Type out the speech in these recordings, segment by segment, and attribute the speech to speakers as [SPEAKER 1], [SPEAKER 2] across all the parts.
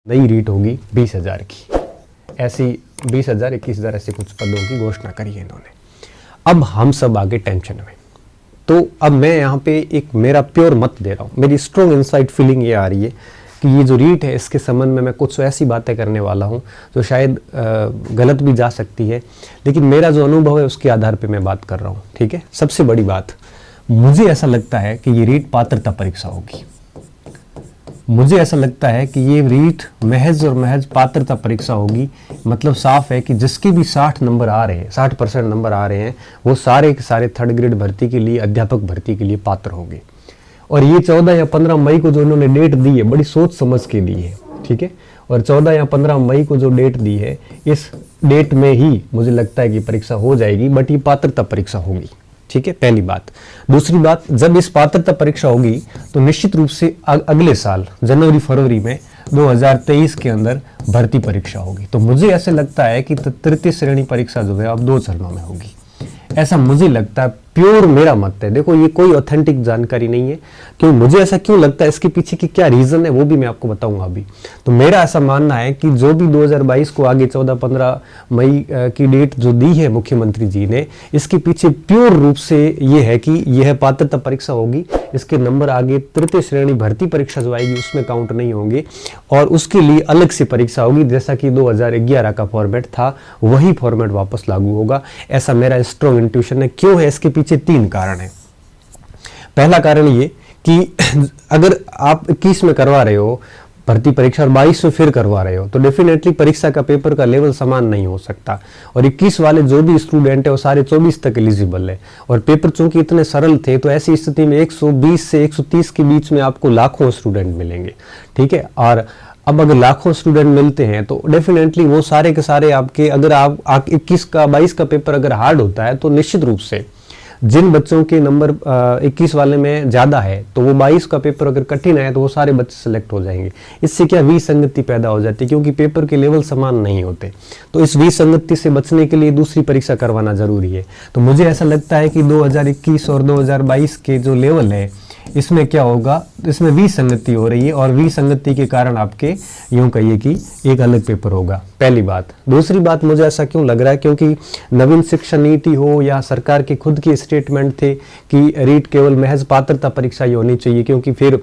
[SPEAKER 1] नई रीट होगी 20,000 की, ऐसी 20,000 21,000 ऐसे कुछ पदों की घोषणा करी है इन्होंने। अब हम सब आगे टेंशन में। तो अब मैं यहाँ पे एक मेरा प्योर मत दे रहा हूँ, मेरी स्ट्रॉन्ग इनसाइड फीलिंग ये आ रही है कि ये जो रीट है इसके संबंध में मैं कुछ ऐसी बातें करने वाला हूँ जो शायद गलत भी जा सकती है, लेकिन मेरा जो अनुभव है उसके आधार पे मैं बात कर रहा हूँ। ठीक है, सबसे बड़ी बात, मुझे ऐसा लगता है कि ये रीट पात्रता परीक्षा होगी। मुझे ऐसा लगता है कि ये रीट महज और महज पात्रता परीक्षा होगी। मतलब साफ है कि जिसके भी 60 नंबर आ रहे हैं, 60% नंबर आ रहे हैं, वो सारे के सारे थर्ड ग्रेड भर्ती के लिए, अध्यापक भर्ती के लिए पात्र होंगे। और ये 14 या 15 मई को जो इन्होंने डेट दी है, बड़ी सोच समझ के दी है। ठीक है, और 14 या 15 मई को जो डेट दी है, इस डेट में ही मुझे लगता है कि परीक्षा हो जाएगी, बट ये पात्रता परीक्षा होगी। ठीक है, पहली बात। दूसरी बात, जब इस पात्रता परीक्षा होगी तो निश्चित रूप से अगले साल जनवरी फरवरी में 2023 के अंदर भर्ती परीक्षा होगी। तो मुझे ऐसे लगता है कि तृतीय श्रेणी परीक्षा जो है अब 2 चरणों में होगी, ऐसा मुझे लगता है। प्योर मेरा मत है, देखो ये कोई ऑथेंटिक जानकारी नहीं है। क्यों, मुझे ऐसा क्यों लगता है, इसके पीछे की क्या रीजन है वो भी मैं आपको बताऊंगा अभी। तो मेरा ऐसा मानना है कि जो भी 2022 को आगे 14-15 मई की डेट जो दी है मुख्यमंत्री जी ने, इसके पीछे प्योर रूप से ये है कि यह पात्रता परीक्षा होगी। इसके नंबर आगे तृतीय श्रेणी भर्ती परीक्षा जो आएगी उसमें काउंट नहीं होंगे, और उसके लिए अलग से परीक्षा होगी। जैसा कि 2011 का फॉर्मेट था, वही फॉर्मेट वापस लागू होगा, ऐसा मेरा स्ट्रॉन्ग इंट्यूशन है। क्यों है, इसके पीछे 3 कारण है। पहला कारण ये कि अगर आप 21 में करवा रहे हो भर्ती परीक्षा और 22 में फिर करवा रहे हो, तो डेफिनेटली परीक्षा का पेपर का लेवल समान नहीं हो सकता। और 21 वाले जो भी स्टूडेंट है वो सारे 24 तक एलिजिबल है, और पेपर चूंकि इतने सरल थे, तो ऐसी स्थिति में 120 से 130 के बीच में आपको लाखों स्टूडेंट मिलेंगे। ठीक है, और अब अगर लाखों स्टूडेंट मिलते हैं तो डेफिनेटली वो सारे के सारे आपके, अगर आप 21 का 22 का पेपर अगर हार्ड होता है, तो निश्चित रूप से जिन बच्चों के नंबर 21 वाले में ज्यादा है, तो वो 22 का पेपर अगर कठिन है तो वो सारे बच्चे सेलेक्ट हो जाएंगे। इससे क्या विसंगति पैदा हो जाती है, क्योंकि पेपर के लेवल समान नहीं होते। तो इस विसंगति से बचने के लिए दूसरी परीक्षा करवाना जरूरी है। तो मुझे ऐसा लगता है कि 2021 और 2022 के जो लेवल है, इसमें क्या होगा, इसमें विसंगति हो रही है, और विसंगति के कारण आपके यूं कहिए कि एक अलग पेपर होगा। पहली बात। दूसरी बात, मुझे ऐसा क्यों लग रहा है, क्योंकि नवीन शिक्षा नीति हो या सरकार के खुद की स्टेटमेंट थे कि रीट केवल महज पात्रता परीक्षा ही होनी चाहिए, क्योंकि फिर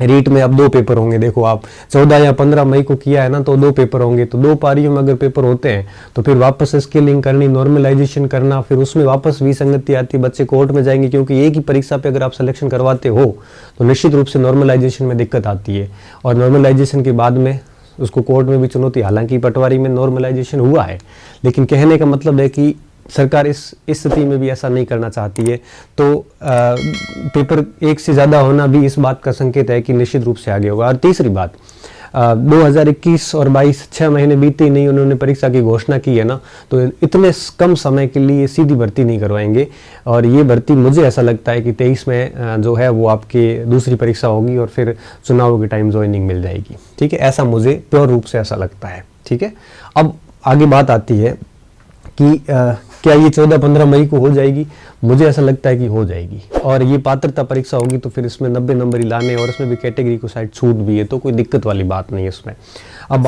[SPEAKER 1] रीट में अब 2 पेपर होंगे। देखो आप 14 या 15 मई को किया है ना, तो 2 पेपर होंगे, तो 2 पारियों में अगर पेपर होते हैं तो फिर वापस स्केलिंग करनी, नॉर्मलाइजेशन करना, फिर उसमें वापस विसंगति आती है, बच्चे कोर्ट में जाएंगे, क्योंकि एक ही परीक्षा पे अगर आप सिलेक्शन करवाते हो तो निश्चित रूप से नॉर्मलाइजेशन में दिक्कत आती है, और नॉर्मलाइजेशन के बाद में उसको कोर्ट में भी चुनौती। हालांकि पटवारी में नॉर्मलाइजेशन हुआ है, लेकिन कहने का मतलब है कि सरकार इस स्थिति में भी ऐसा नहीं करना चाहती है। तो पेपर एक से ज़्यादा होना भी इस बात का संकेत है कि निश्चित रूप से आगे होगा। और तीसरी बात, 2021 और 22 6 महीने बीते ही नहीं, उन्होंने परीक्षा की घोषणा की है ना, तो इतने कम समय के लिए सीधी भर्ती नहीं करवाएंगे। और ये भर्ती मुझे ऐसा लगता है कि 23 में जो है वो आपके दूसरी परीक्षा होगी, और फिर चुनाव के टाइम ज्वाइनिंग मिल जाएगी। ठीक है, ऐसा मुझे प्योर रूप से ऐसा लगता है। ठीक है, अब आगे बात आती है कि क्या ये 14-15 मई को हो जाएगी। मुझे ऐसा लगता है कि हो जाएगी, और ये पात्रता परीक्षा होगी, तो फिर इसमें 90 नंबर ही लाने, और इसमें भी कैटेगरी को शायद छूट भी है, तो कोई दिक्कत वाली बात नहीं है इसमें। अब